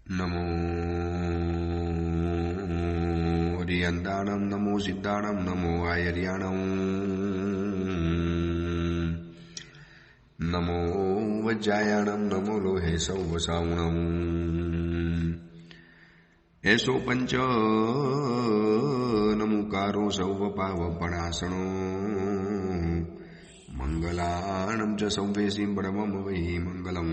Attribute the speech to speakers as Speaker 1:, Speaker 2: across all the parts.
Speaker 1: નમો રિયંદાણમ, નમો સિદ્ધાણમ, નમો આયર્યાણમ, નમો વજ્જાયાણમ, નમો લોહે સૌવસાવણમ. એસો પંચ નમુકારો સૌવ પાવપણાસણો મંગલાણમ ચ સંવેશીમ બ્રહ્મમ વૈ મંગલમ.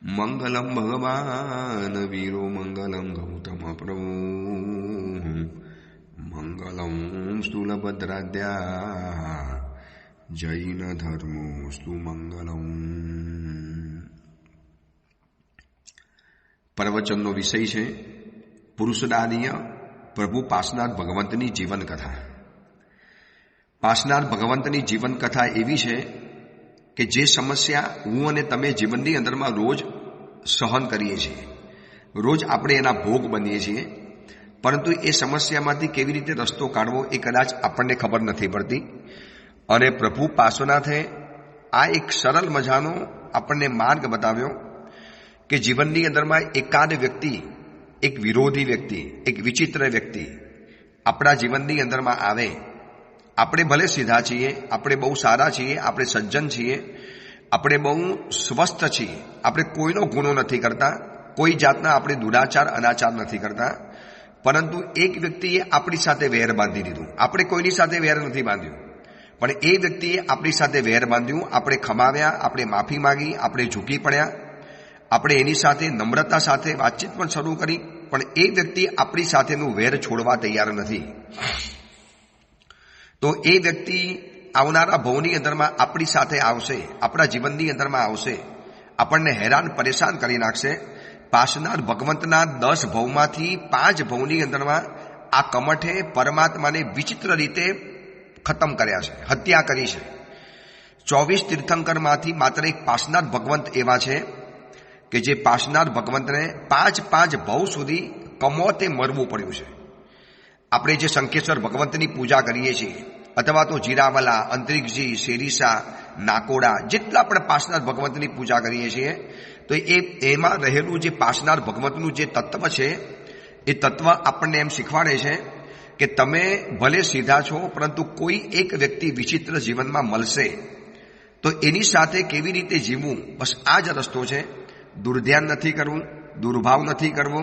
Speaker 1: મંગલમ ભગવાન વીરો મંગલમ ગૌતમ પ્રભુ મંગલમ સ્થૂલભદ્રાદ્યા જૈન ધર્મોસ્તુ મંગલમ. પ્રવચનનો વિષય છે પુરુષદાનીય પ્રભુ પાસનાથ ભગવંતની જીવન કથા. પાસનાથ ભગવંતની જીવન કથા એવી છે કે જે સમસ્યા હું અને તમે જીવનની અંદરમાં રોજ સહન કરીએ છીએ, રોજ આપણે એના ભોગ બનીએ છીએ, પરંતુ એ સમસ્યામાંથી કેવી રીતે રસ્તો કાઢવો એ કદાચ આપણને ખબર નથી પડતી. અને પ્રભુ પાર્શ્વનાથે આ એક સરળ મજાનો આપણને માર્ગ બતાવ્યો કે જીવનની અંદરમાં એકાદ વ્યક્તિ, એક વિરોધી વ્યક્તિ, એક વિચિત્ર વ્યક્તિ આપણા જીવનની અંદરમાં આવે. આપણે ભલે સીધા છીએ, આપણે બહુ સારા છીએ, આપણે સજ્જન છીએ, આપણે બહુ સ્વસ્થ છીએ, આપણે કોઈનો ગુનો નથી કરતા, કોઈ જાતના આપણે દુરાચાર અનાચાર નથી કરતા, પરંતુ એક વ્યક્તિએ આપણી સાથે વેર બાંધી દીધું. આપણે કોઈની સાથે વેર નથી બાંધ્યું, પણ એ વ્યક્તિએ આપણી સાથે વેર બાંધ્યું. આપણે ખમાવ્યા, આપણે માફી માંગી, આપણે ઝૂકી પડ્યા, આપણે એની સાથે નમ્રતા સાથે વાતચીત પણ શરૂ કરી, પણ એ વ્યક્તિ આપણી સાથેનું વેર છોડવા તૈયાર નથી. તો એ વ્યક્તિ આવનારા ભવની અંદરમાં આપણી સાથે આવશે, આપણા જીવનની અંદરમાં આવશે, આપણને હેરાન પરેશાન કરી નાખશે. પાસનાથ ભગવંતના 10 ભવમાંથી 5 ભવની અંદરમાં આ કમઠે પરમાત્માને વિચિત્ર રીતે ખતમ કર્યા છે, હત્યા કરી છે. 24 તીર્થંકરમાંથી માત્ર એક પાસનાથ ભગવંત એવા છે કે જે પાસનાથ ભગવંતને 5 ભવ સુધી કમોતે મરવું પડ્યું છે. આપણે જે શંખેશ્વર ભગવંતની પૂજા કરીએ છીએ, અથવા તો જીરાવલા, અંતરિક્ષજી, શેરીસા, નાકોડા, જેટલા પણ પાસનાથ ભગવંતની પૂજા કરીએ છીએ, તો એમાં રહેલું જે પાસનાથ ભગવંતનું જે તત્વ છે, એ તત્વ આપણને એમ શીખવાડે છે કે તમે ભલે સીધા છો, પરંતુ કોઈ એક વ્યક્તિ વિચિત્ર જીવનમાં મળશે તો એની સાથે કેવી રીતે જીવવું, બસ આ જ રસ્તો છે. દુર્ધ્યાન નથી કરવું, દુર્ભાવ નથી કરવો,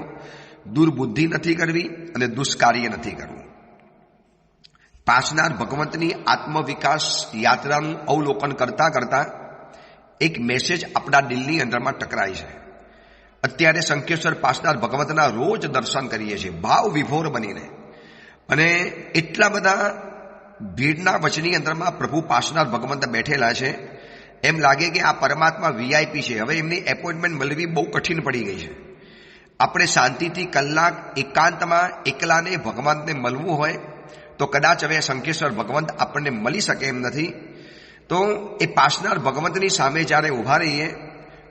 Speaker 1: દુર્બુદ્ધિ નથી કરવી અને દુષ્કાર્ય નથી કરવું. પાસનાથ ભગવંતની આત્મવિકાસ યાત્રાનું અવલોકન કરતા કરતા એક મેસેજ આપણા દિલની અંદરમાં ટકરાય છે. અત્યારે શંખેશ્વર પાસનાથ ભગવંતના રોજ દર્શન કરીએ છીએ ભાવ વિભોર બનીને, અને એટલા બધા ભીડના વચની અંદરમાં પ્રભુ પાસનાથ ભગવંત બેઠેલા છે, એમ લાગે કે આ પરમાત્મા વીઆઈપી છે. હવે એમની એપોઇન્ટમેન્ટ મળવી બહુ કઠિન પડી ગઈ છે. આપણે શાંતિથી કલાક એકાંતમાં એકલાને ભગવંતને મળવું હોય તો કદાચ હવે શંખેશ્વર ભગવંત આપણને મળી શકે એમ નથી. તો એ પાસનાથ ભગવંતની સામે જ્યારે ઊભા રહીએ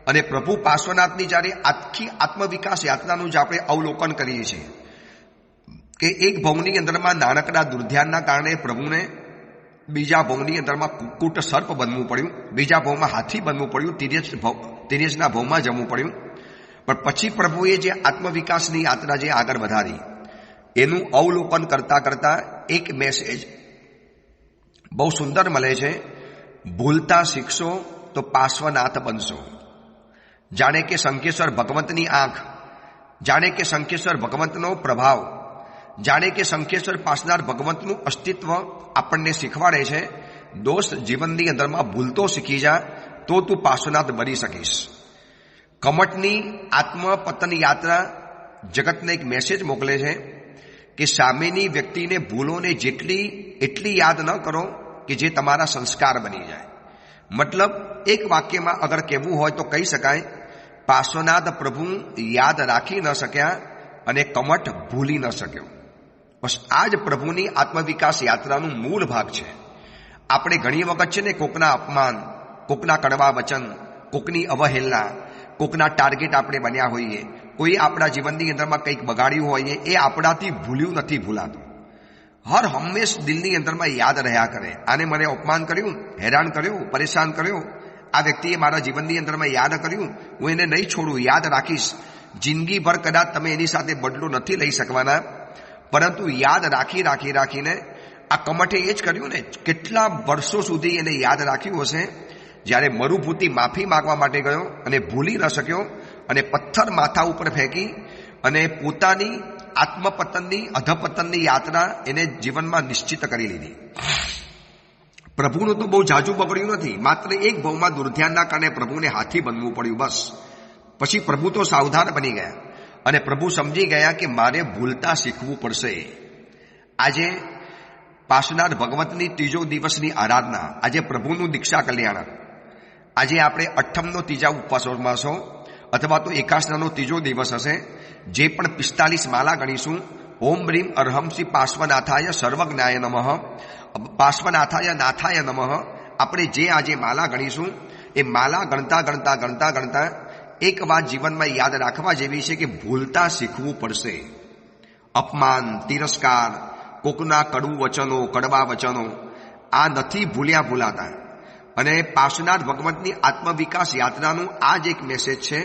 Speaker 1: અને પ્રભુ પાર્શ્વનાથની જ્યારે આખી આત્મવિકાસ યાત્રાનું જ આપણે અવલોકન કરીએ છીએ કે એક ભવની અંદરમાં નાનકડા દુર્ધ્યાનના કારણે પ્રભુને બીજા ભવની અંદરમાં કુક્કુટ સર્પ બનવું પડ્યું, બીજા ભવમાં હાથી બનવું પડ્યું, તિર્યજના ભવમાં જમવું પડ્યું. પણ પછી પ્રભુએ જે આત્મવિકાસની યાત્રા જે આગળ વધારી, એનું અવલોકન કરતા કરતા એક મેસેજ બહુ સુંદર મળે છે. ભૂલતા શીખશો તો પાર્શ્વનાથ બનશો. જાણે કે શંખેશ્વર ભગવંતની આંખ, જાણે કે શંખેશ્વર ભગવંતનો પ્રભાવ, જાણે કે શંખેશ્વર પાસનાથ ભગવંતનું અસ્તિત્વ આપણને શીખવાડે છે, દોસ્ત જીવનની અંદરમાં ભૂલતો શીખી જા તો તું પાર્શ્વનાથ બની શકીશ. કમઠની આત્મપતન યાત્રા જગતને એક મેસેજ મોકલે છે કે સામેની વ્યક્તિને ભૂલોને એટલી યાદ ન કરો કે જે તમારા સંસ્કાર બની જાય. મતલબ એક વાક્યમાં અગર કહેવું હોય તો કહી શકાય, પાર્શ્વનાથ પ્રભુ યાદ રાખી ન શક્યા અને કમઠ ભૂલી ન શક્યો. બસ આ જ પ્રભુની આત્મવિકાસ યાત્રાનું મૂળ ભાગ છે. આપણે ઘણી વખત છે ને કોકના અપમાન, કોકના કડવા વચન, કોકની અવહેલના, કોકના ટાર્ગેટ આપણે બન્યા હોઈએ, કોઈ આપણા જીવનની અંદરમાં કંઈક બગાડ્યું હોઈએ, એ આપણાથી ભૂલ્યું નથી ભૂલાતું. હર હંમેશ દિલની અંદરમાં યાદ રહ્યા કરે, આને મને અપમાન કર્યું, હેરાન કર્યો, પરેશાન કર્યો, આ વ્યક્તિએ મારા જીવનની અંદરમાં યાદ કર્યું, હું એને નહીં છોડું, યાદ રાખીશ. જિંદગીભર કદાચ તમે એની સાથે બદલો નથી લઈ શકવાના, પરંતુ યાદ રાખીને આ કમઠે એ જ કર્યું ને, કેટલા વર્ષો સુધી એને યાદ રાખ્યું હશે. જ્યારે મરુભૂતિ માફી માંગવા માટે ગયો અને ભૂલી ન શક્યો અને પથ્થર માથા ઉપર ફેંકી અને પોતાની આત્મપતનની અધપતનની યાત્રા એને જીવનમાં નિશ્ચિત કરી લીધી. પ્રભુનું તો બહુ જાજુ બગડ્યું નથી, માત્ર એક ભાવમાં દુર્ધ્યાનના કારણે પ્રભુને હાથી બનવું પડ્યું બસ. પછી પ્રભુ તો સાવધાન બની ગયા અને પ્રભુ સમજી ગયા કે મારે ભૂલતા શીખવું પડશે. આજે પાસનાર ભગવતની ત્રીજો દિવસની આરાધના, આજે પ્રભુનું દીક્ષા કલ્યાણ, આજે આપણે અઠ્ઠમનો ત્રીજા ઉપવાસમાં છો અથવા તો એકાસનાનો ત્રીજો દિવસ હશે. જે પણ 45 માલા ગણીશું, ઓમ રીમ અરહમસી પાર્શ્વનાથાય સર્વજ્ઞાય નમઃ, પાર્શ્વનાથાય નાથાય નમઃ, આપણે જે આજે માલા ગણીશું એ માલા ગણતા એક વાત જીવનમાં યાદ રાખવા જેવી છે કે ભૂલતા શીખવું પડશે. અપમાન, તિરસ્કાર, કોકના કડવા વચનો આ નથી ભૂલાતા. અને પાર્શ્વનાથ ભગવતની આત્મવિકાસ યાત્રાનું આ જ એક મેસેજ છે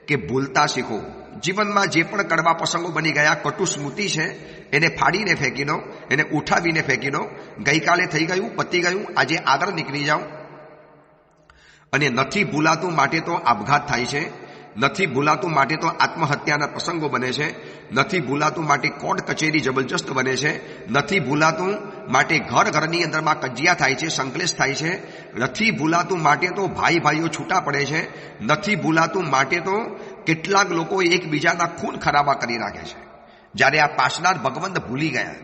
Speaker 1: કે ભૂલતા શીખો. જીવનમાં જે પણ કડવા પ્રસંગો બની ગયા, કટુ સ્મૃતિ છે, એને ફાડીને ફેંકી દો, એને ઉઠાવીને ફેંકી દો. ગઈકાલે થઈ ગયું, પતી ગયું, આજે આગળ નીકળી જાઓ. અને નથી ભૂલાતું માટે તો આપઘાત થાય છે, નથી ભૂલાતું માટે તો આત્મહત્યાના પ્રસંગો બને છે, નથી ભૂલાતું માટે કોર્ટ કચેરી જબરજસ્ત બને છે, નથી ભૂલાતું માટે ઘરની અંદરમાં કજિયા થાય છે, સંકલેશ થાય છે, નથી ભૂલાતું માટે તો ભાઈઓ છૂટા પડે છે, નથી ભૂલાતું માટે તો કેટલાક લોકો એકબીજાના ખૂન ખરાબા કરી નાખે છે. જ્યારે આ પાસનાર ભગવંત ભૂલી ગયા,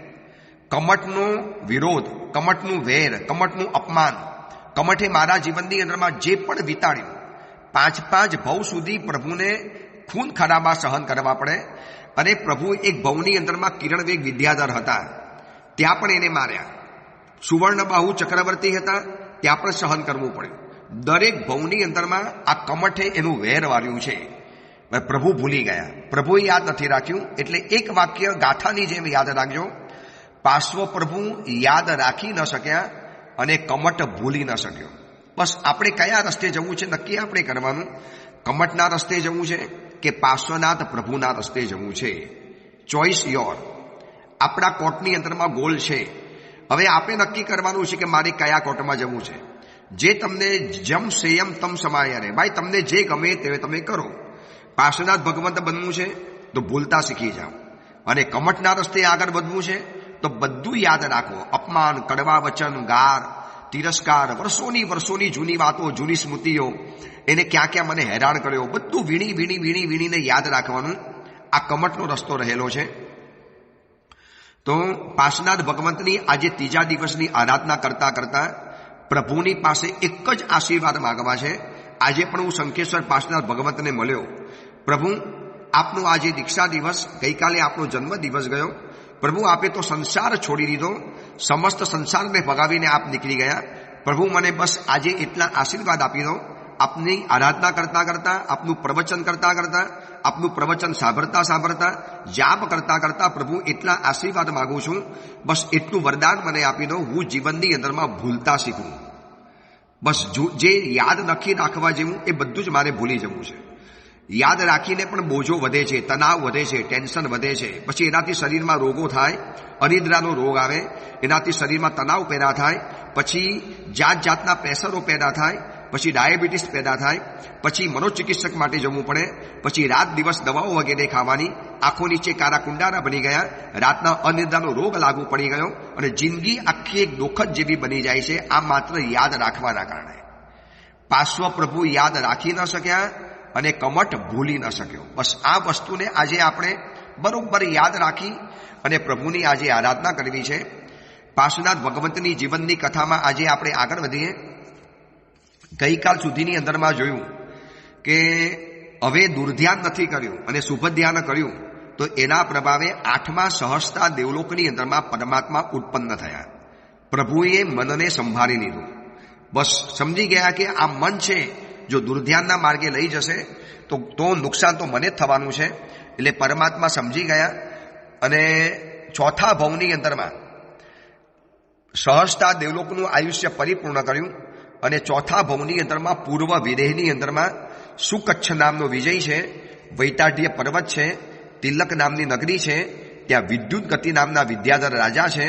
Speaker 1: કમઠનો વિરોધ, કમઠનું વેર, કમઠનું અપમાન, કમઠે મારા જીવનની અંદરમાં જે પણ વિતાડ્યું, 5 ભવ સુધી પ્રભુને ખૂન ખરાબા સહન કરવા પડે. અને પ્રભુ એક ભવની અંદરમાં કિરણવેગ વિદ્યાધર હતા, ત્યાં પણ એને માર્યા. સુવર્ણબાહુ ચક્રવર્તી હતા, ત્યાં પણ સહન કરવું પડ્યું. દરેક ભવની અંદરમાં આ કમઠે એનું વેર વાર્યું છે. પ્રભુ ભૂલી ગયા, પ્રભુએ યાદ નથી રાખ્યું. એટલે એક વાક્ય ગાથાની જેમ યાદ રાખજો, પાર્શ્વ પ્રભુ યાદ રાખી ન શક્યા અને કમઠ ભૂલી ન શક્યો. બસ આપણે કયા રસ્તે જવું છે નક્કી આપણે કરવાનું. કમઠના રસ્તે જવું છે કે પાર્શ્વનાથ પ્રભુના રસ્તે જવું છે? Choice your. આપણા કોર્ટની અંદરમાં ગોલ છે. હવે આપણે નક્કી કરવાનું છે કે મારે કયા કોર્ટમાં જવું છે. જે તમને જમ સેયમ તમ સમાય રહે, ભાઈ તમને જે ગમે તે તમે કરો. પાર્શ્વનાથ ભગવંત બનવું છે તો ભૂલતા શીખી જાઓ. અને કમઠના રસ્તે આગળ વધવું છે તો બધું યાદ રાખો. અપમાન, કડવા વચન, ગાર, તિરસ્કાર, વર્ષોની જૂની વાતો, જૂની સ્મૃતિઓ, એને ક્યાં મને હેરાન કર્યો, બધું વીણીને યાદ રાખવાનું. આ કમઠનો રસ્તો રહેલો છે. તો પાર્શ્વનાથ ભગવંતની આજે ત્રીજા દિવસની આરાધના કરતા પ્રભુની પાસે એક જ આશીર્વાદ માંગવા છે. આજે પણ હું શંખેશ્વર પાર્શ્વનાથ ભગવંતને મળ્યો. પ્રભુ, આપનો આજે દીક્ષા દિવસ, ગઈકાલે આપનો જન્મ દિવસ ગયો. પ્રભુ, આપે તો સંસાર છોડી દીધો, સમસ્ત સંસારને ભગાવીને આપ નીકળી ગયા. પ્રભુ, મને બસ આજે એટલા આશીર્વાદ આપી દો. આપની આરાધના કરતા આપનું પ્રવચન કરતા આપનું પ્રવચન સાંભળતા જાપ કરતા પ્રભુ એટલા આશીર્વાદ માંગુ છું. બસ એટલું વરદાન મને આપી દો, હું જીવનની અંદરમાં ભૂલતા શીખું. બસ જે યાદ નથી રાખવા જેવું એ બધું જ મારે ભૂલી જવું છે. યાદ રાખીને પણ બોજો વધે છે, તણાવ વધે છે, ટેન્શન વધે છે. પછી એનાથી શરીરમાં રોગો થાય, અનિદ્રાનો રોગ આવે, એનાથી શરીરમાં તણાવ પેદા થાય, પછી જાતના પ્રેશરો પેદા થાય, પછી ડાયાબિટીસ પેદા થાય, પછી મનોચિકિત્સક માટે જવું પડે, પછી રાત દિવસ દવાઓ વગેરે ખાવાની, આંખો નીચે કારા કુંડારા બની ગયા, રાતના અનિદ્રાનો રોગ લાગુ પડી ગયો અને જિંદગી આખી એક દુઃખદ જેવી બની જાય છે. આ માત્ર યાદ રાખવાના કારણે. પાર્શ્વ પ્રભુ યાદ રાખી ન શક્યા અને કમઠ ભૂલી ન શક્યો. બસ આ વસ્તુને આજે આપણે બરોબર યાદ રાખી અને પ્રભુની આજે આરાધના કરવી છે. પાર્શ્વનાથ ભગવંતની જીવનની કથામાં આજે આપણે આગળ વધીએ. ગઈકાલ સુધીની અંદરમાં જોયું કે હવે દુર્ધ્યાન નથી કર્યું અને શુભ ધ્યાન કર્યું તો એના પ્રભાવે 8મા સહસ્તા દેવલોકની અંદરમાં પરમાત્મા ઉત્પન્ન થયા. પ્રભુએ મનને સંભાળી લીધું. બસ સમજી ગયા કે આ મન છે જો દુર્ધ્યાનના માર્ગે લઈ જશે તો નુકસાન તો મને જ થવાનું છે. એટલે પરમાત્મા સમજી ગયા અને ચોથા ભવની અંદરમાં સહસ્તા દેવલોકનું આયુષ્ય પરિપૂર્ણ કર્યું અને ચોથા ભવની અંદરમાં પૂર્વ વિદેહની અંદરમાં સુકચ્છ નામનો વિજય છે, વૈતાઢ્ય પર્વત છે, તિલક નામની નગરી છે, ત્યાં વિદ્યુત ગતિ નામના વિદ્યાધર રાજા છે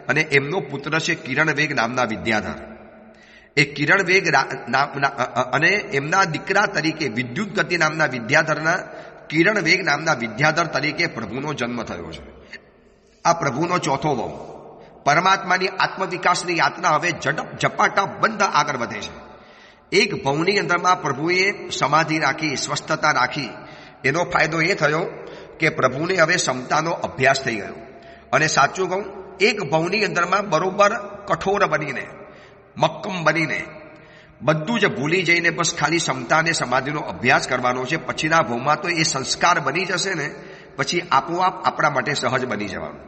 Speaker 1: અને એમનો પુત્ર છે કિરણવેગ નામના વિદ્યાધર. એ કિરણવેગ અને એમના દીકરા તરીકે વિદ્યુત ગતિ નામના વિદ્યાધરના કિરણવેગ નામના વિદ્યાધર તરીકે પ્રભુનો જન્મ થયો છે. આ પ્રભુનો ચોથો ભવ. પરમાત્માની આત્મવિકાસની યાત્રા હવે ઝપાટા બંધ આગળ વધે છે. એક ભવની અંદરમાં પ્રભુએ સમાધિ રાખી, સ્વસ્થતા રાખી. એનો ફાયદો એ થયો કે પ્રભુને હવે ક્ષમતાનો અભ્યાસ થઈ ગયો. અને સાચું કહું, એક ભવની અંદરમાં બરોબર કઠોર બનીને, મક્કમ બનીને, બધું જ ભૂલી જઈને બસ ખાલી ક્ષમતા અને સમાધિનો અભ્યાસ કરવાનો છે. પછીના ભવમાં તો એ સંસ્કાર બની જશે ને, પછી આપોઆપ આપણા માટે સહજ બની જવાનું.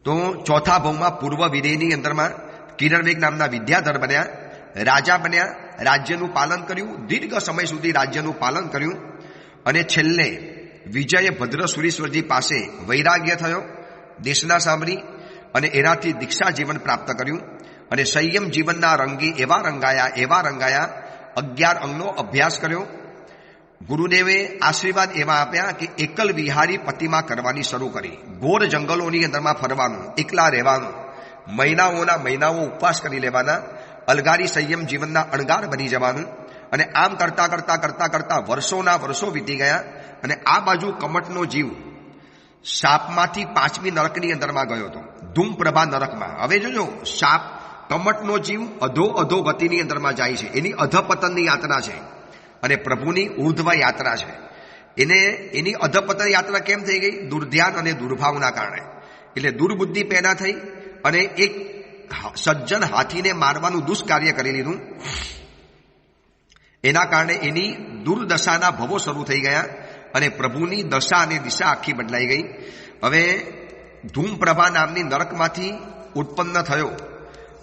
Speaker 1: તો ચોથા ભવમાં પૂર્વ વિદેહની અંદરમાં કિરણવેગ નામના વિદ્યાધર બન્યા, રાજા બન્યા, રાજ્યનું પાલન કર્યું, દીર્ઘ સમય સુધી રાજ્યનું પાલન કર્યું. અને છેલ્લે વિજય ભદ્ર સુરીશ્વરજી પાસે વૈરાગ્ય થયો, દેશના સાંભળી અને એનાથી દીક્ષા જીવન પ્રાપ્ત કર્યું. અને સંયમ જીવનના રંગી એવા રંગાયા 11 અંગનો અભ્યાસ કર્યો. ગુરુદેવે આશીર્વાદ એવા આપ્યા કે એકલ વિહારી પતિમાં કરવાની શરૂ કરી. ઘોર જંગલોની અંદરમાં ફરવાનું, એકલા રહેવાનું, મહિનાઓ ઉપવાસ કરી લેવાના, અલગારી સંયમ જીવનના અણગાર બની જવાનું. અને આમ કરતા વર્ષો વીતી ગયા. અને આ બાજુ કમટનો જીવ સાપમાંથી 5મી નરકની અંદરમાં ગયો હતો, ધૂમપ્રભા નરકમાં. હવે જોજો, સાપ કમટનો જીવ અધો ગતિની અંદરમાં જાય છે, એની અધપતનની યાત્રા છે. અને પ્રભુની ઉર્ધ્વ યાત્રા છે. એની અધપતન યાત્રા કેમ થઈ ગઈ? દુર્ધ્યાન અને દુર્ભાવના કારણે. એટલે દુર્બુદ્ધિ પેદા થઈ અને એક સજ્જન હાથીને મારવાનું દુષ્કાર્ય કરી લીધું. એના કારણે એની દુર્દશાના ભવો શરૂ થઈ ગયા અને પ્રભુની દશા અને દિશા આખી બદલાઈ ગઈ. હવે ધૂમપ્રભા નામની નરકમાંથી ઉત્પન્ન થયો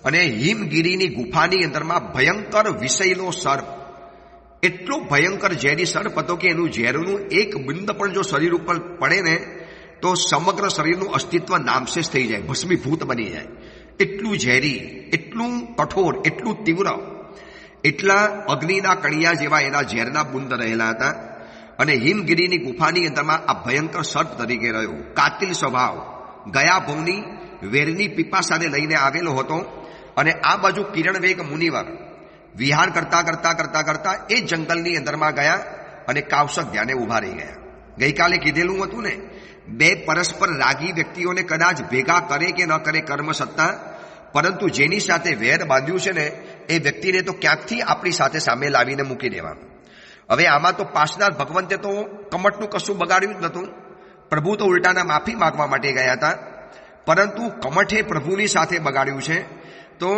Speaker 1: અને હિમગીરીની ગુફાની અંદરમાં ભયંકર વિષયલો સર્પ, એટલો ભયંકર ઝેરી સર્પ હતો કે એનું ઝેરનું એક બિંદ પણ જો શરીર ઉપર પડે ને તો સમગ્ર શરીરનું અસ્તિત્વ નામશેષ થઈ જાય, ભસ્મીભૂત બની જાય. એટલું ઝેરી, એટલું કઠોર, એટલું તીવ્ર, એટલા અગ્નિના કણિયા જેવા એના ઝેરના બુંદ રહેલા હતા. અને હિમગીરીની ગુફાની અંદરમાં આ ભયંકર સર્પ તરીકે રહ્યો. કાતિલ સ્વભાવ, ગયા ભવની વેરની પીપાસાને લઈને આવેલો હતો. અને આ બાજુ કિરણવેગ મુનિવર વિહાર કરતા એ જંગલની અંદરમાં ગયા અને કાવસક ધ્યાને ઉભા રહી ગયા. ગઈકાલે કીધેલું હતું ને, 2 પરસ્પર રાગી વ્યક્તિઓને કદાચ ભેગા કરે કે ન કરે કર્મ સત્તા, પરંતુ જેની સાથે વેર બાંધ્યું છે ને એ વ્યક્તિને તો ક્યાંકથી આપણી સાથે સામે લાવીને મૂકી દેવાનું. હવે આમાં તો પાસનાર ભગવંતે તો કમટનું કશું બગાડ્યું જ નહોતું. પ્રભુ તો ઉલટાના માફી માંગવા માટે ગયા હતા, પરંતુ કમઠે પ્રભુની સાથે બગાડ્યું છે. તો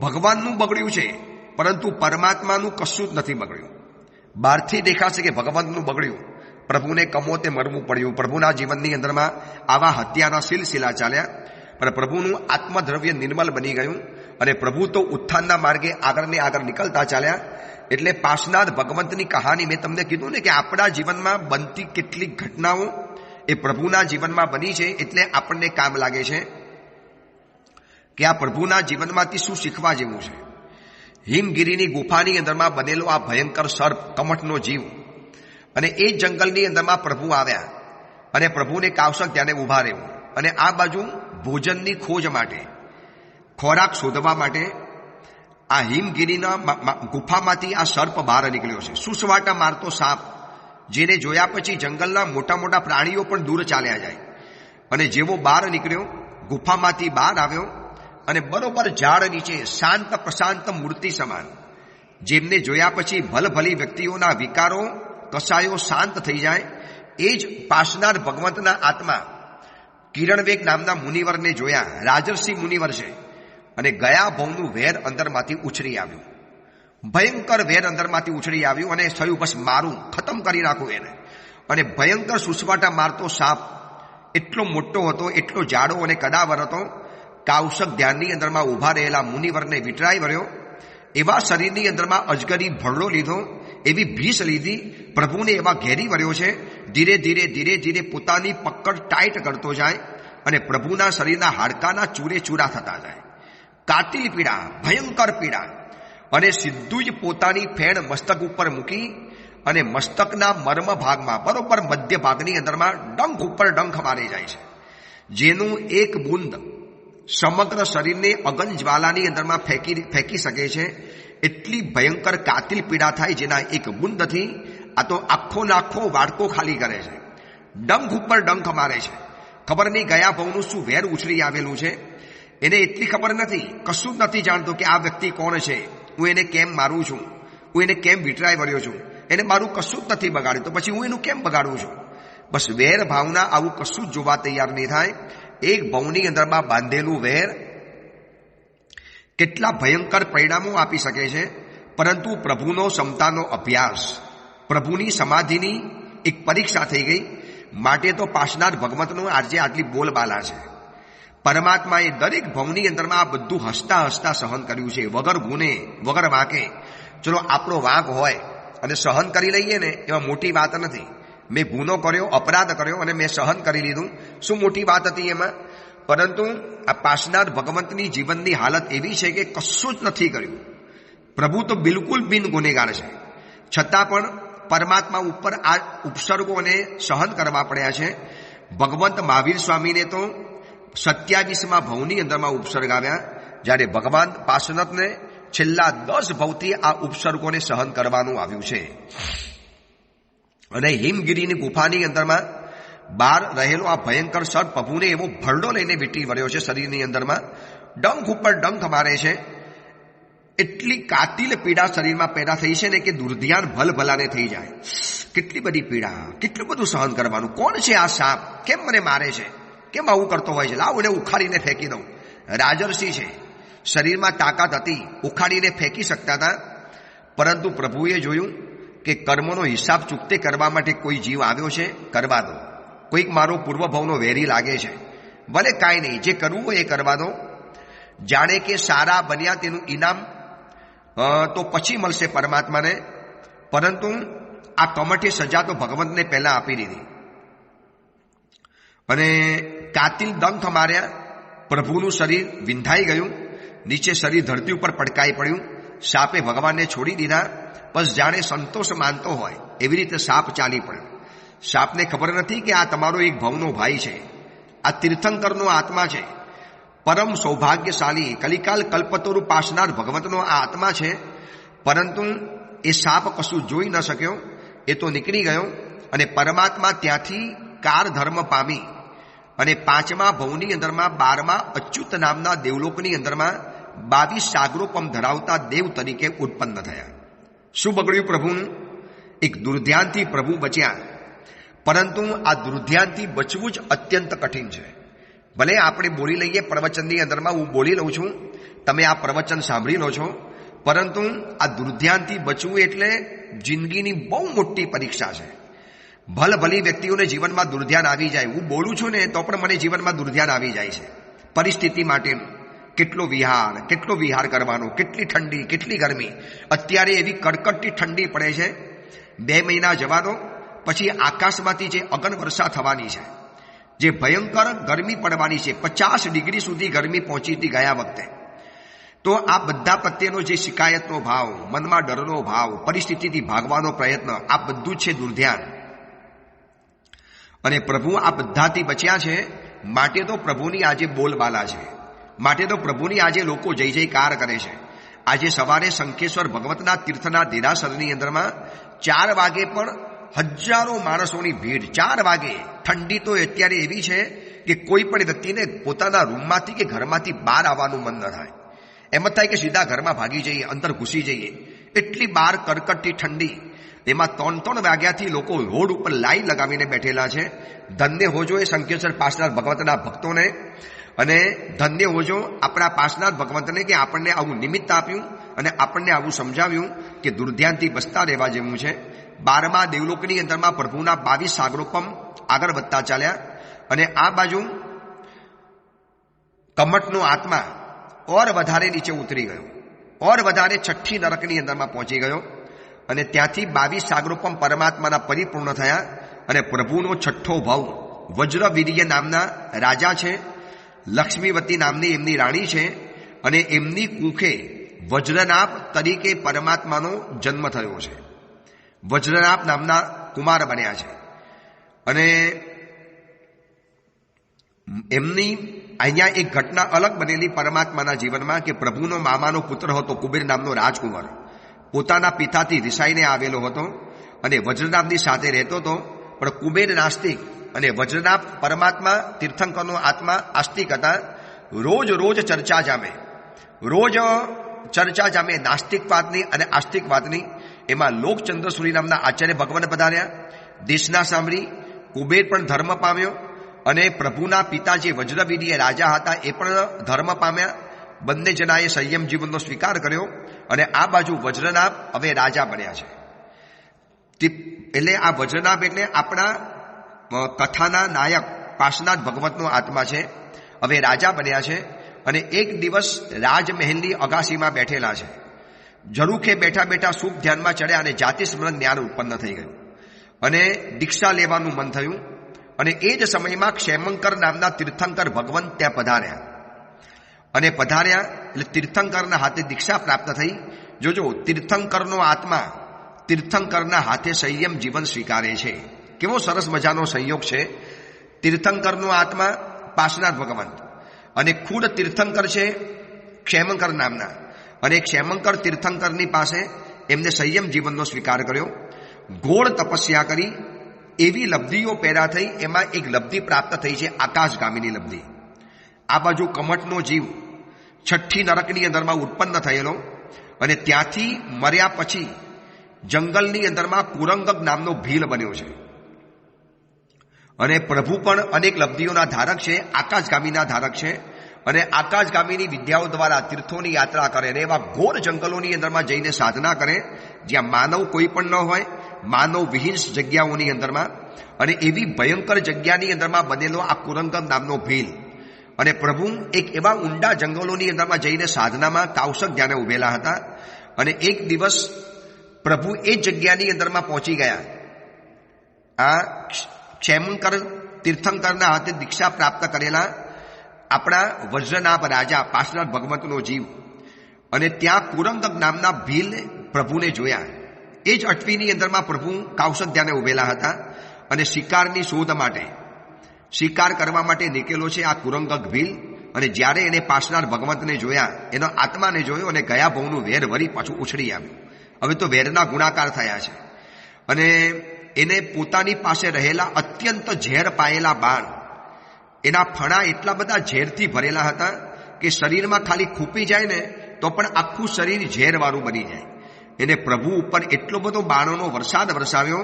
Speaker 1: ભગવાનનું બગડ્યું છે, પરંતુ પરમાત્માનું કશું જ નથી બગડ્યું. બહારથી દેખાશે કે ભગવાનનું બગડ્યું, પ્રભુને કમોતે મરવું પડ્યું. પ્રભુના જીવનની અંદરમાં આવા હત્યાના સિલસિલા ચાલ્યા, પણ પ્રભુનું આત્મદ્રવ્ય નિર્મલ બની ગયું અને પ્રભુ તો ઉત્થાનના માર્ગે આગળ નીકળતા ચાલ્યા. એટલે પાસનાથ ભગવંતની કહાની મેં તમને કીધું ને કે આપણા જીવનમાં બનતી કેટલીક ઘટનાઓ એ પ્રભુના જીવનમાં બની છે, એટલે આપણને કામ લાગે છે કે આ પ્રભુના જીવનમાંથી શું શીખવા જેવું છે. હિમગીરીની ગુફાની અંદરમાં બનેલો આ ભયંકર સર્પ, કમઠનો જીવ, અને એ જંગલની અંદરમાં પ્રભુ આવ્યા અને પ્રભુને કાવસક ત્યાંને ઉભા રહ્યું. અને આ બાજુ ભોજનની ખોજ માટે, ખોરાક શોધવા માટે આ હિમગીરીના ગુફામાંથી આ સર્પ બહાર નીકળ્યો છે. સુસવાટા મારતો સાપ, જેને જોયા પછી જંગલના મોટા પ્રાણીઓ પણ દૂર ચાલ્યા જાય. અને જેવો બહાર નીકળ્યો, ગુફામાંથી બહાર આવ્યો અને બરોબર ઝાડ નીચે શાંત પ્રશાંત મૂર્તિ સમાન, જેમને જોયા પછી ભલભલી વ્યક્તિઓના વિકારો, કસાયો શાંત થઈ જાય, એ જ પાસનાર ભગવંતના આત્મા કિરણવેગ નામના મુનિવરને જોયા. રાજર્ષિ મુનિવર છે અને ગયા ભવનું વેર અંદરમાંથી ઉછળી આવ્યું. ભયંકર વેર અંદરમાંથી ઉછળી આવ્યું અને થયું બસ મારું, ખતમ કરી નાખું એને. અને ભયંકર સુસવાટા મારતો સાપ એટલો મોટો હતો, એટલો જાડો અને કદાવર હતો. કાવસક ધ્યાનની અંદરમાં ઉભા રહેલા મુનિવરને વિટરાઈ વર્યો. એવા શરીરની અંદરમાં અજગરી ભરડો લીધો, એવી ભીષ લીધી, પ્રભુને એવા ઘેરી વર્યો છે. ધીરે ધીરે પોતાની પકડ ટાઈટ કરતો જાય અને પ્રભુના શરીરના હાડકાના ચૂરે ચૂરા થતા જાય. કાતિલ પીડા, ભયંકર પીડા, અને સીધું જ પોતાની ફેણ મસ્તક ઉપર મૂકી અને મસ્તકના મર્મ ભાગમાં બરોબર મધ્ય ભાગની અંદરમાં ડંખ ઉપર ડંખ મારી જાય છે, જેનું એક બુંદ સમગ્ર શરીરને અગન જ્વાલાની અંદરમાં ફેંકી શકે છે. એટલી ભયંકર કાતિલ પીડા થાય, જેના એક બુંદથી આ તો આખો નાખો વાડકો ખાલી કરે છે, ડંખ ઉપર ડંખ મારે છે. ખબર નહીં ગયા ભાવનું શું વેર ઉછળી આવેલું છે, એને એટલી ખબર નથી, કશું જ નથી જાણતો કે આ વ્યક્તિ કોણ છે, હું એને કેમ મારું છું, હું એને કેમ વિટરાઈ વર્યો છું, એને મારું કશું જ નથી બગાડ્યું, તો પછી હું એનું કેમ બગાડું છું. બસ વેર ભાવના આવું કશું જ જોવા તૈયાર નહીં થાય. એક ભાવની અંદરમાં બાંધેલું વેર કેટલા ભયંકર પરિણામો આપી શકે છે. પરંતુ પ્રભુનો ક્ષમતાનો અભ્યાસ, પ્રભુની સમાધિની એક પરીક્ષા થઈ ગઈ. માટે તો પાસનાર ભગવંતનો આજે આટલી બોલબાલા છે. પરમાત્માએ દરેક ભવની અંદરમાં આ બધું હસતા હસતા સહન કર્યું છે, વગર ગુને, વગર વાંકે. ચલો આપણો વાંક હોય અને સહન કરી લઈએ ને, એમાં મોટી વાત નથી. મેં ગુનો કર્યો, અપરાધ કર્યો અને મેં સહન કરી લીધું, શું મોટી વાત હતી એમાં? પરંતુ આ પાસનાર ભગવંતની જીવનની હાલત એવી છે કે કશું જ નથી કર્યું. પ્રભુ તો બિલકુલ બિન ગુનેગાર છે, છતાં પણ પરમાત્મા ઉપર આ ઉપસર્ગોને સહન કરવા પડ્યા છે. ભગવંત મહાવીર સ્વામીને તો 27મા ભવની અંદરમાં ઉપસર્ગ આવ્યા, જ્યારે ભગવાન પાર્શ્વનાથને છેલ્લા 10 ભવથી આ ઉપસર્ગોને સહન કરવાનું આવ્યું છે. અને હિમગીરીની ગુફાની અંદરમાં બહાર રહેલો આ ભયંકર સર્પ પ્રભુને એવો ભરડો લઈને વીંટી વર્યો છે, શરીરની અંદરમાં ડંખ ઉપર ડંખ મારે છે. એટલી કાતિલ પીડા શરીરમાં પેદા થઈ છે ને કે દુર્ધ્યાન ભલભલાને થઈ જાય. કેટલી બધી પીડા, કેટલું બધું સહન કરવાનું. કોણ છે આ સાપ? કેમ મને મારે છે? કેમ આવું કરતો હોય છે? લાવ એને ઉખાડીને ફેંકી દઉં. રાજર્ષિ છે, શરીરમાં તાકાત હતી, ઉખાડીને ફેંકી શકતા હતા. પરંતુ પ્રભુએ જોયું કે કર્મનો હિસાબ ચૂકતે કરવા માટે કોઈ જીવ આવ્યો છે, કરવા દો. કોઈક મારો પૂર્વભાવનો વેરી લાગે છે, ભલે કાંઈ નહીં, જે કરવું હોય એ કરવા દો. જાણે કે સારા બન્યા તેનું ઇનામ તો પછી મળશે પરમાત્માને. પરંતુ આ કમઠી સજા તો ભગવંતને પહેલા આપી દીધી. અને કાતિલ દંખ માર્યા. પ્રભુનું શરીર વિંધાઈ ગયું, નીચે શરીર ધરતી ઉપર પટકાઈ પડ્યું. સાપે ભગવાનને છોડી દીધા. બસ જાણે સંતોષ માનતો હોય એવી રીતે સાપ ચાલી પડ્યો. સાપને ખબર નથી કે આ તમારો એક ભવનો ભાઈ છે, આ તીર્થંકરનો આત્મા છે, પરમ સૌભાગ્યશાળી કલિકાલ કલ્પતરુ પાસનાર ભગવંતનો આ આત્મા છે. પરંતુ એ સાપ કશું જોઈ ન શક્યો, એ તો નીકળી ગયો. અને પરમાત્મા ત્યાંથી કાર ધર્મ પામી અને 5મા ભવની અંદરમાં 12મા અચ્યુત નામના દેવલોકની અંદરમાં 22 સાગરોપમ ધરાવતા દેવ તરીકે ઉત્પન્ન થયા. શું બગડ્યું પ્રભુનું? એક દુર્ધ્યાનથી પ્રભુ બચ્યા. પરંતુ આ દુર્ધ્યાનથી બચવું જ અત્યંત કઠિન છે. ભલે આપણે બોલી લઈએ પ્રવચનની અંદરમાં, હું બોલી લઉં છું, તમે આ પ્રવચન સાંભળી લો છો, પરંતુ આ દુર્ધ્યાનથી બચવું એટલે જિંદગીની બહુ મોટી પરીક્ષા છે. ભલભલી વ્યક્તિઓને જીવનમાં દુર્ધ્યાન આવી જાય. હું બોલું છું ને તો પણ મને જીવનમાં દુર્ધ્યાન આવી જાય છે. પરિસ્થિતિ માટેનું કેટલો વિહાર કરવાનો, કેટલી ઠંડી, કેટલી ગરમી. અત્યારે એવી કડકડતી ઠંડી પડે છે. 2 મહિના જવા દો, પછી આકાશમાંથી જે અગન વર્ષા થવાની છે, જે ભયંકર ગરમી પડવાની છે, 50 ડિગ્રી સુધી ગરમી પહોંચી હતી ગયા વખતે. તો આ બધા પ્રત્યેનો જે શિકાયતનો ભાવ, મનમાં ડરનો ભાવ, પરિસ્થિતિથી ભાગવાનો પ્રયત્ન, આ બધું જ છે દુર્ધ્યાન. અને પ્રભુ આ બધાથી બચ્યા છે. માટે તો પ્રભુની આજે બોલબાલા છે, માટે તો પ્રભુની આજે લોકો જય જયકાર કરે છે. આજે સવારે શંખેશ્વર ભગવતના તીર્થના દેરાસરની અંદરમાં 4 વાગે પણ હજારો માણસોની ભીડ. 4 વાગે ઠંડી તો અત્યારે એવી છે કે કોઈ પણ વ્યક્તિને પોતાના રૂમમાંથી કે ઘરમાંથી બહાર આવવાનું મન ન થાય. એમ જ થાય કે સીધા ઘરમાં ભાગી જઈએ, અંદર ઘૂસી જઈએ. એટલી બહાર કડકડતી ઠંડી. એમાં 3 વાગ્યાથી લોકો રોડ ઉપર લાઈન લગાવીને બેઠેલા છે. ધન્ય હોજો એ શંખેશ્વર પાસનાથ ભગવંતના ભક્તોને, અને ધન્ય હોજો આપણા પાસનાથ ભગવંતને કે આપણને આવું નિમિત્ત આપ્યું અને આપણને આવું સમજાવ્યું કે દુર્ધ્યાનથી બચતા રહેવા જેવું છે. 12મા દેવલોકની અંદરમાં પ્રભુના 22 સાગરોપમ આગળ વધતા ચાલ્યા. અને આ બાજુ કમઠનો આત્મા ઓર વધારે નીચે ઉતરી ગયો, ઓર વધારે 6ઠ્ઠી નરકની અંદરમાં પહોંચી ગયો. અને ત્યાંથી 22 સાગરોપમ પરમાત્માના પરિપૂર્ણ થયા. અને પ્રભુનો 6ઠ્ઠો ભવ વજ્રવીર્ય નામના રાજા છે, લક્ષ્મીવતી નામની એમની રાણી છે. અને એમની કુખે વજ્રનાભ તરીકે પરમાત્માનો જન્મ થયો છે. વજ્રનાભ નામના કુમાર બન્યા છે. અને એમની અહીંયા એક ઘટના અલગ બનેલી પરમાત્માના જીવનમાં કે પ્રભુનો મામાનો પુત્ર હતો કુબેર નામનો રાજકુમાર, પોતાના પિતાથી રિસાઈને આવેલો હતો અને વજ્રનાભની સાથે રહેતો હતો. પણ કુબેર નાસ્તિક અને વજ્રનાભ પરમાત્મા તીર્થંકરનો આત્મા આસ્તિક હતા. રોજ ચર્ચા જામે નાસ્તિકવાદની અને આસ્તિકવાદની. એમાં લોકચંદ્ર સૂરી નામના આચાર્ય ભગવાન પધાર્યા. દેશના સાંભળી કુબેર પણ ધર્મ પામ્યો અને પ્રભુના પિતા જે વજ્રવીર્ય રાજા હતા એ પણ ધર્મ પામ્યા. બંને જણાએ સંયમ જીવનનો સ્વીકાર કર્યો અને આ બાજુ વજ્રનાભ હવે રાજા બન્યા છે. એટલે આ વજ્રનાભ એટલે આપણા કથાના નાયક પાર્શ્વનાથ ભગવતનો આત્મા છે. હવે રાજા બન્યા છે અને એક દિવસ રાજમહેલની અગાસીમાં બેઠેલા છે. ઝરૂખે બેઠા બેઠા શુભ ધ્યાનમાં ચડ્યા અને જાતિ સ્મરણ જ્ઞાન ઉત્પન્ન થઈ ગયું અને દીક્ષા લેવાનું મન થયું. અને એ જ સમયમાં ક્ષેમંકર નામના તીર્થંકર ભગવંત ત્યાં પધાર્યા. અને પધાર્યા એટલે તીર્થંકરના હાથે દીક્ષા પ્રાપ્ત થઈ. જોજો, તીર્થંકરનો આત્મા તીર્થંકરના હાથે સંયમ જીવન સ્વીકારે છે. કેવો સરસ મજાનો સંયોગ છે. તીર્થંકરનો આત્મા પાર્શ્વનાથ ભગવંત અને ખુદ તીર્થંકર છે ક્ષેમંકર નામના. અને ક્ષેમંકર તીર્થંકરની પાસે એમને સંયમ જીવનનો સ્વીકાર કર્યો. ઘોર તપસ્યા કરી એવી લબ્ધિઓ પેદા થઈ. એમાં એક લબ્ધિ પ્રાપ્ત થઈ છે આકાશગામીની લબ્ધિ. આ બાજુ કમઠનો જીવ છઠ્ઠી નરકની અંદરમાં ઉત્પન્ન થયેલો અને ત્યાંથી મર્યા પછી જંગલની અંદરમાં કુરંગક નામનો ભીલ બન્યો છે. અને પ્રભુ પણ અનેક લબ્ધિઓના ધારક છે, આકાશગામીના ધારક છે. અને આકાશગામીની વિદ્યાઓ દ્વારા તીર્થોની યાત્રા કરે અને એવા ઘોર જંગલોની અંદરમાં જઈને સાધના કરે જ્યાં માનવ કોઈ પણ ન હોય, માનવ વિહીન જગ્યાઓની અંદરમાં. અને એવી ભયંકર જગ્યાની અંદરમાં બનેલો આ કુરંગક નામનો ભીલ. અને પ્રભુ એક એવા ઊંડા જંગલોની અંદરમાં જઈને સાધનામાં કાવસક ધ્યાને ઉભેલા હતા. અને એક દિવસ પ્રભુ એ જગ્યાની અંદરમાં પહોંચી ગયા. આ ક્ષેમંકર તીર્થંકરના હાથે દીક્ષા પ્રાપ્ત કરેલા આપણા વજ્રનાભ રાજા પાર્શ્વનાથ ભગવંતનો જીવ. અને ત્યાં કુરંગક નામના ભીલ પ્રભુને જોયા. એ જ અટવીની અંદરમાં પ્રભુ કાવસક ધ્યાને ઉભેલા હતા અને શિકારની શોધ માટે શિકાર કરવા માટે નીકળેલો છે આ કુરંગક ભીલ. અને જ્યારે એને પાર્શ્વનાથ ભગવંતને જોયા, એનો આત્માને જોયો અને ગયા ભવનું વેર વરી પાછું ઉછળી આવ્યું. હવે તો વેરના ગુણાકાર થયા છે. અને એને પોતાની પાસે રહેલા અત્યંત ઝેર પાયેલા બાણ, એના ફણા એટલા બધા ઝેરથી ભરેલા હતા કે શરીરમાં ખાલી ખૂપી જાય ને તો પણ આખું શરીર ઝેરવાળું બની જાય. એને પ્રભુ ઉપર એટલો બધો બાણોનો વરસાદ વરસાવ્યો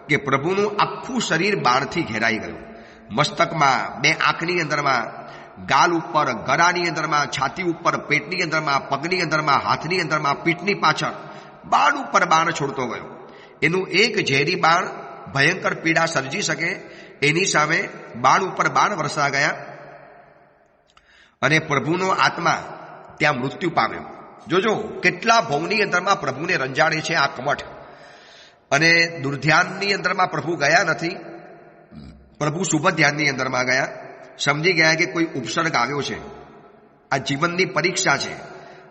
Speaker 1: કે પ્રભુનું આખું શરીર બાણથી ઘેરાઈ ગયું. મસ્તકમાં, બે આંખની અંદરમાં, ગાલ ઉપર, ગળાની અંદરમાં, છાતી ઉપર, પેટની અંદરમાં, પગની અંદરમાં, હાથની અંદરમાં, પીઠની પાછળ બાણ ઉપર બાણ છોડતો ગયો. એનું એક ઝેરી બાણ ભયંકર પીડા સર્જી શકે એની સામે બાણ ઉપર બાણ વરસા ગયા. અને પ્રભુનો આત્મા ત્યાં મૃત્યુ પામ્યો. જોજો કેટલા ભવની અંદરમાં પ્રભુને રંજાડે છે આ કમઠ. અને દુર્ધ્યાનની અંદરમાં પ્રભુ ગયા નથી, પ્રભુ શુભ ધ્યાનની અંદરમાં ગયા. સમજી ગયા કે કોઈ ઉપસર્ગ આવ્યો છે, આ જીવનની પરીક્ષા છે,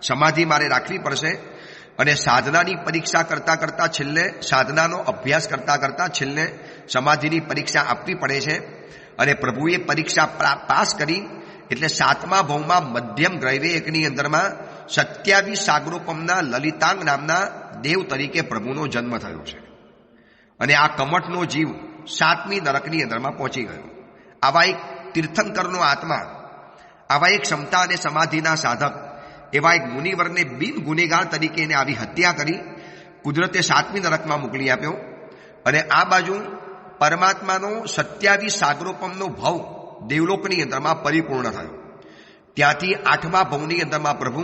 Speaker 1: સમાધિ મારે રાખવી પડશે. અને સાધનાની પરીક્ષા કરતાં કરતાં છેલ્લે સાધનાનો અભ્યાસ કરતાં કરતાં છેલ્લે સમાધિની પરીક્ષા આપવી પડે છે. અને પ્રભુએ પરીક્ષા પાસ કરી એટલે 7મા ભવમાં મધ્યમ ગ્રૈવેયકની અંદરમાં 27 સાગરોપમના લલિતાંગ નામના દેવ તરીકે પ્રભુનો જન્મ થયો છે. અને આ કમઠનો જીવ 7મી નરકની અંદરમાં પહોંચી ગયો. આવા એક તીર્થંકરનો આત્મા, આવા એક ક્ષમતા અને સમાધિના સાધક એવા એક મુનિવરને બિન ગુનેગાર તરીકે એને આવી હત્યા કરી કુદરતે 7મી નરકમાં મોકલી આપ્યો. અને આ બાજુ પરમાત્માનો 27 સાગરોપમનો ભવ દેવલોકની અંદરમાં પરિપૂર્ણ થયો. ત્યાંથી 8મા ભવની અંદરમાં પ્રભુ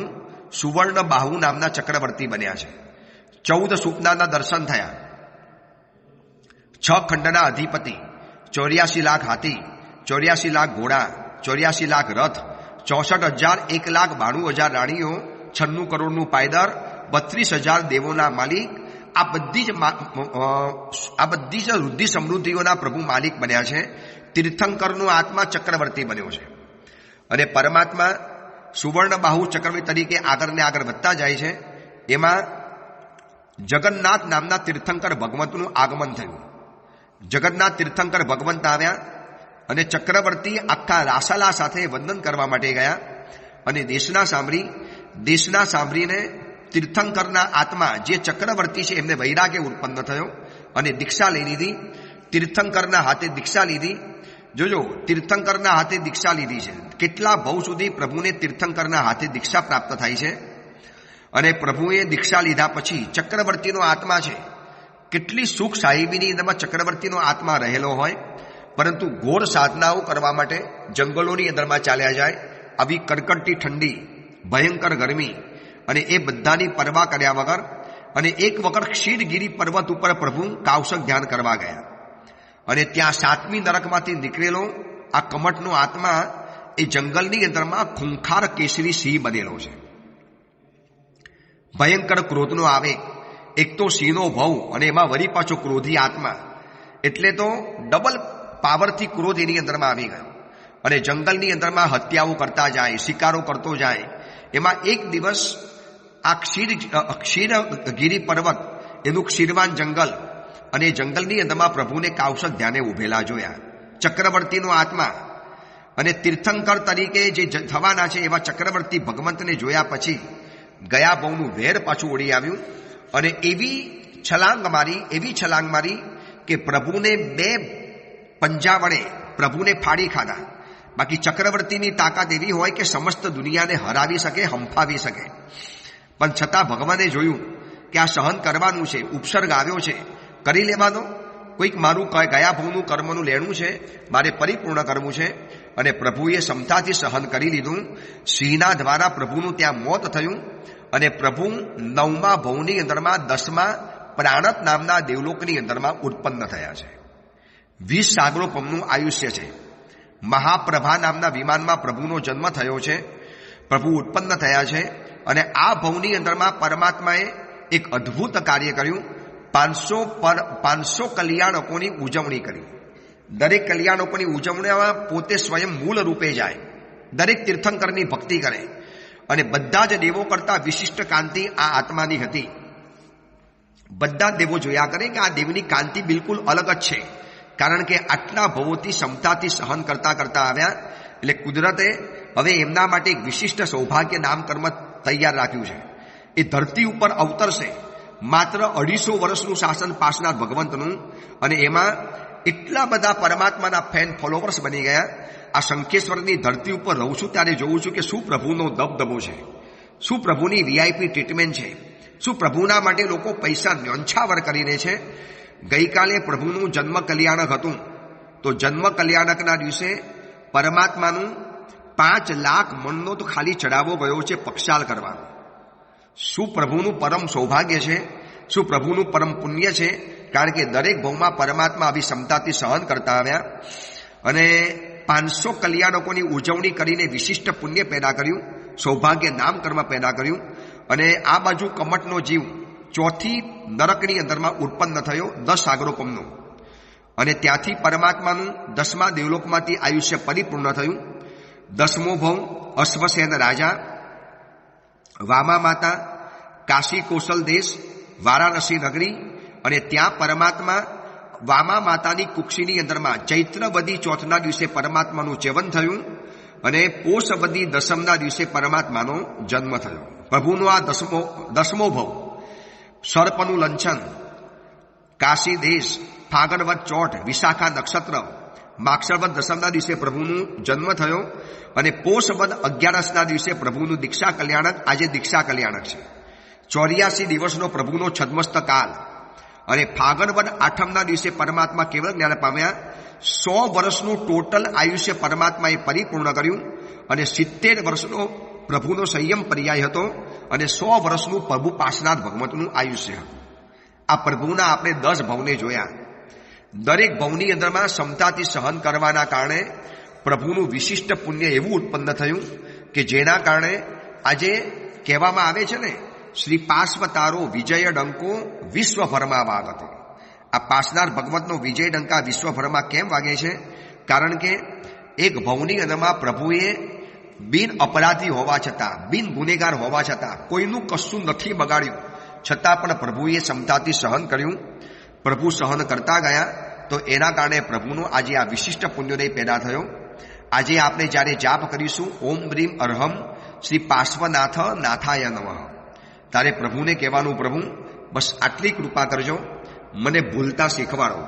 Speaker 1: સુવર્ણ બાહુ નામના ચક્રવર્તી બન્યા છે. 14 સુપનાના દર્શન થયા. 6 ખંડના અધિપતિ, 84 લાખ હાથી, 84 લાખ ઘોડા, 84 લાખ રથ, 64,01,92,000 રાણીઓ, 96 કરોડનું પાયદર, 32,000 દેવોના માલિક, આ બધી જ વૃદ્ધિ સમૃદ્ધિઓના પ્રભુ માલિક બન્યા છે. તીર્થંકરનો આત્મા ચક્રવર્તી બન્યો છે. અને પરમાત્મા સુવર્ણબાહુ ચક્રવર્તી તરીકે આગળ ને આગળ વધતા જાય છે. એમાં જગન્નાથ નામના તીર્થંકર ભગવંતનું આગમન થયું. જગન્નાથ તીર્થંકર ભગવંત આવ્યા અને ચક્રવર્તી આખા રાસાલા સાથે વંદન કરવા માટે ગયા અને દેશના સાંભળીને તીર્થંકરના આત્મા જે ચક્રવર્તી છે એમને વૈરાગ્ય ઉત્પન્ન થયો અને દીક્ષા લઈ લીધી. તીર્થંકરના હાથે દીક્ષા લીધી. જોજો, તીર્થંકરના હાથે દીક્ષા લીધી છે. કેટલા ભવ સુધી પ્રભુને તીર્થંકરના હાથે દીક્ષા પ્રાપ્ત થાય છે. અને પ્રભુએ દીક્ષા લીધા પછી ચક્રવર્તીનો આત્મા છે, કેટલી સુખ સાહેબીની અંદરમાં ચક્રવર્તીનો આત્મા રહેલો હોય, પરંતુ ઘોર સાધનાઓ કરવા માટે જંગલોની અંદરમાં ચાલ્યા જાય. આવી કડકડતી ઠંડી, ભયંકર ગરમી અને એ બધાની પરવા કર્યા વગર અને એક વખત ક્ષીરગીરી પર્વત ઉપર પ્રભુ કાવસક ધ્યાન કરવા ગયા અને ત્યાં 7મી નરકમાંથી નીકળેલો આ કમઠનો આત્મા એ જંગલની અંદરમાં ખૂંખાર કેસરી સિંહ બનેલો છે. ભયંકર ક્રોધનો આવેગ, એક તો સિંહનો ભવ અને એમાં વળી પાછો ક્રોધી આત્મા, એટલે તો ડબલ પાવરથી ક્રોધ એની અંદરમાં આવી ગયો અને જંગલની અંદરમાં હત્યાઓ કરતા જાય, શિકારો કરતો જાય. એમાં એક દિવસ આ ક્ષીરગીરી પર્વત, એનું ક્ષીરવાન જંગલ અને જંગલની અંદરમાં પ્રભુને કાવસક ધ્યાને ઉભેલા જોયા. ચક્રવર્તીનો આત્મા અને તીર્થંકર તરીકે જે થવાના છે એવા ચક્રવર્તી ભગવંતને જોયા પછી ગયા બહુનું વેર પાછું ઓળી આવ્યું અને એવી છલાંગ મારી કે પ્રભુને 2 પંજા વડે પ્રભુને ફાડી ખાધા. બાકી ચક્રવર્તીની તાકાત એવી હોય કે સમસ્ત દુનિયાને હરાવી શકે, હંફાવી શકે, પણ છતાં ભગવાને જોયું કે આ સહન કરવાનું છે, ઉપસર્ગ આવ્યો છે, કરી લેવાનો. કોઈક મારું ગયા ભવનું કર્મનું લેણું છે, મારે પરિપૂર્ણ કરવું છે. અને પ્રભુએ ક્ષમતાથી સહન કરી લીધું. સિંહના દ્વારા પ્રભુનું ત્યાં મોત થયું અને પ્રભુ 9મા ભવની અંદરમાં 10મા પ્રાણત નામના દેવલોકની અંદરમાં ઉત્પન્ન થયા છે. 20 સાગરો પમનું આયુષ્ય છે. મહાપ્રભા નામના વિમાનમાં પ્રભુનો જન્મ થયો છે. પ્રભુ ઉત્પન્ન થયા છે અને આ ભવની અંદરમાં પરમાત્માએ એક અદ્ભુત કાર્ય કર્યું. 500 કલ્યાણકોની ઉજવણી કરી. દરેક કલ્યાણકોની ઉજવણીમાં પોતે સ્વયં મૂળ રૂપે જાય, દરેક તીર્થંકરની ભક્તિ કરે અને બધા જ દેવો કરતા વિશિષ્ટ કાંતિ આ આત્માની હતી. બધા દેવો જોયા કરે કે આ દેવની કાંતિ બિલકુલ અલગ જ છે, કારણ કે આટલા ભવોથી ક્ષમતાથી સહન કરતા આવ્યા. એટલે કુદરતે હવે એમના માટે એક વિશિષ્ટ સૌભાગ્ય નામકર્મ તૈયાર રાખ્યું છે. એ ધરતી ઉપર અવતરશે. માત્ર 250 વર્ષનું શાસન પાસનાર ભગવંતનું, અને એમાં એટલા બધા પરમાત્માના ફેન ફોલોવર્સ બની ગયા. આ શંખેશ્વરની ધરતી ઉપર રહું છું ત્યારે જોઉં છું કે શું પ્રભુનો દબદબો છે, શું પ્રભુની વીઆઈપી ટ્રીટમેન્ટ છે, શું પ્રભુના માટે લોકો પૈસા ન્યોછાવર કરીને છે. ગઈકાલે પ્રભુનું જન્મ કલ્યાણક હતું, તો જન્મ કલ્યાણકના દિવસે પરમાત્માનું 5 લાખ મણનો તો ખાલી ચડાવો ગયો છે પક્ષાલ કરવાનો. શું પ્રભુનું પરમ સૌભાગ્ય છે, શું પ્રભુનું પરમ પુણ્ય છે, કારણ કે દરેક ભવમાં પરમાત્મા આવી ક્ષમતાથી સહન કરતા આવ્યા અને 500 કલ્યાણકોની ઉજવણી કરીને વિશિષ્ટ પુણ્ય પેદા કર્યું, સૌભાગ્ય નામ કર્મ પેદા કર્યું. અને આ બાજુ કમટનો જીવ 4થી નરકની અંદરમાં ઉત્પન્ન થયો 10 સાગરોપમનો, અને ત્યાંથી પરમાત્માનું 10મા દેવલોકમાંથી આયુષ્ય પરિપૂર્ણ થયું. 10મો ભવ અશ્વસેન રાજા, વામા માતા, કાશી કોશલ દેશ, વારાણસી નગરી, અને ત્યાં પરમાત્મા વામા માતાની કુક્ષીની અંદરમાં ચૈત્રવદી ચોથના દિવસે પરમાત્માનું ચેવન થયું અને પોષવદી દસમના દિવસે પરમાત્માનો જન્મ થયો. પ્રભુનો આ 10મો ભવ, સર્પનું લંછન, કાશી દેશ, ફાગણવદ ચોથ, વિશાખા નક્ષત્ર, માક્ષરવદ દસમના દિવસે પ્રભુનું જન્મ થયો અને પોષવદ 11ના દિવસે પ્રભુનું દીક્ષા કલ્યાણક, આજે દીક્ષા કલ્યાણક છે. 84 દિવસનો પ્રભુનો છદ્મસ્ત કાલ અને ફાગણવદ 8મના દિવસે પરમાત્મા કેવળ જ્ઞાન પામ્યા. 100 વર્ષનું ટોટલ આયુષ્ય પરમાત્માએ પરિપૂર્ણ કર્યું અને 70 વર્ષનો પ્રભુનો સંયમ પર્યાય હતો અને 100 વર્ષનું પ્રભુ પાસનાર ભગવંતનું આયુષ્ય હતું. આ પ્રભુના આપણે 10 ભવને જોયા. દરેક ભવની અંદરમાં ક્ષમતાથી સહન કરવાના કારણે પ્રભુનું વિશિષ્ટ પુણ્ય એવું ઉત્પન્ન થયું કે જેના કારણે આજે કહેવામાં આવે છે ને, શ્રી પાર્શ્વતારો વિજય ડંકો વિશ્વભરમાં વાગતો. આ પાસનાર ભગવતનો વિજય ડંકા વિશ્વભરમાં કેમ વાગે છે? કારણ કે એક ભવની અંદરમાં પ્રભુએ બિન અપરાધી હોવા છતાં, બિન ગુનેગાર હોવા છતાં, કોઈનું કશું નથી બગાડ્યું છતાં પણ પ્રભુએ ક્ષમતાથી સહન કર્યું. પ્રભુ સહન કરતા ગયા તો એના કારણે પ્રભુનો આજે આ વિશિષ્ટ પુણ્યોદય પેદા થયો. આજે આપણે જ્યારે જાપ કરીશું ઓમ બ્રીમ અર્હમ શ્રી પાર્શ્વનાથ નાથાય નમઃ, તારે પ્રભુને કહેવાનું, પ્રભુ બસ આટલી કૃપા કરજો, મને ભૂલતા શીખવાડો.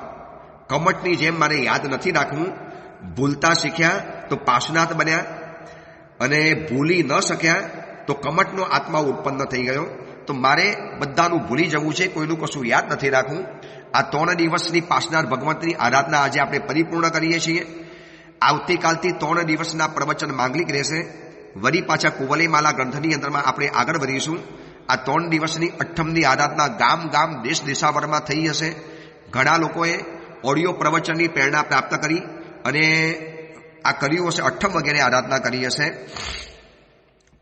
Speaker 1: કમટની જેમ મારે યાદ નથી રાખવું. ભૂલતા શીખ્યા તો પાર્શ્વનાથ બન્યા, અને ભૂલી ન શક્યા તો કમટનો આત્મા ઉત્પન્ન થઈ ગયો. તો મારે બધાનું ભૂલી જવું છે, કોઈનું કશું યાદ નથી રાખવું. આ 3 દિવસની પાર્શ્વનાથ ભગવંતની આરાધના આજે આપણે પરિપૂર્ણ કરીએ છીએ. આવતીકાલથી 3 દિવસના પ્રવચન માંગલિક રહેશે. વળી પાછા કુવલયમાલા ગ્રંથની અંદરમાં આપણે આગળ વધીશું. આ 3 દિવસની અઠ્ઠમની આરાધના ગામ ગામ દેશ દેશાવરમાં થઈ હશે. ઘણા લોકોએ ઓડિયો પ્રવચનની પ્રેરણા પ્રાપ્ત કરી અને આ કર્યું હશે, અઠ્ઠમ વગેરે આરાધના કરી હશે.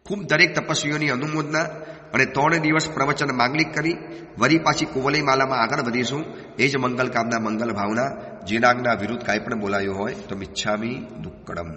Speaker 1: ખૂબ દરેક તપસ્વીઓની અનુમોદના અને 3 દિવસ પ્રવચન માંગલિક કરી વળી પાછી કુવલયમાલામાં આગળ વધીશું. એ જ મંગલ કામના, મંગલ ભાવના. જેના આજ્ઞા વિરુદ્ધ કાંઈ પણ બોલાયો હોય તો મિચ્છામી દુક્કડમ.